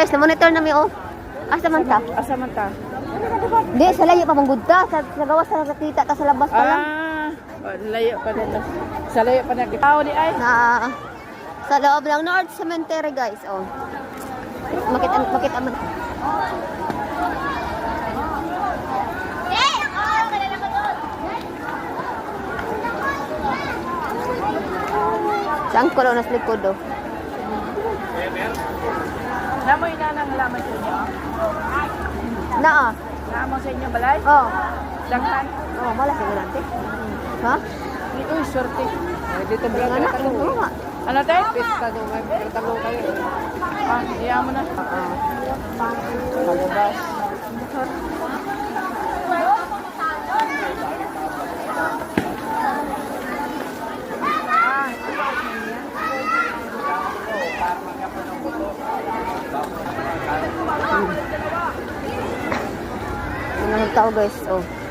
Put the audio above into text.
guys, na-monitor namin oh. Asa man ta? Asa man ta? Di, sa layo pa manggod ta. Sa gawas sa nakita ta sa labas pa lang. Layo pa din. Sa layo pa na kita. Di ay. Sa loob ng North Cemetery guys, oh. Makita man. Saan ko lang nas likod oh. Namoy na nang halaman sa inyo? Naa. Naamang sa inyo balay? Oh. Daghan? Oh, malas yung natin. Ha? Uy, swerte. Dito ba Ano? Oo nga. Ano tayo? Pista doon. May tanong kayo. Iya mo na. Palabas. Ano tao guys, oh.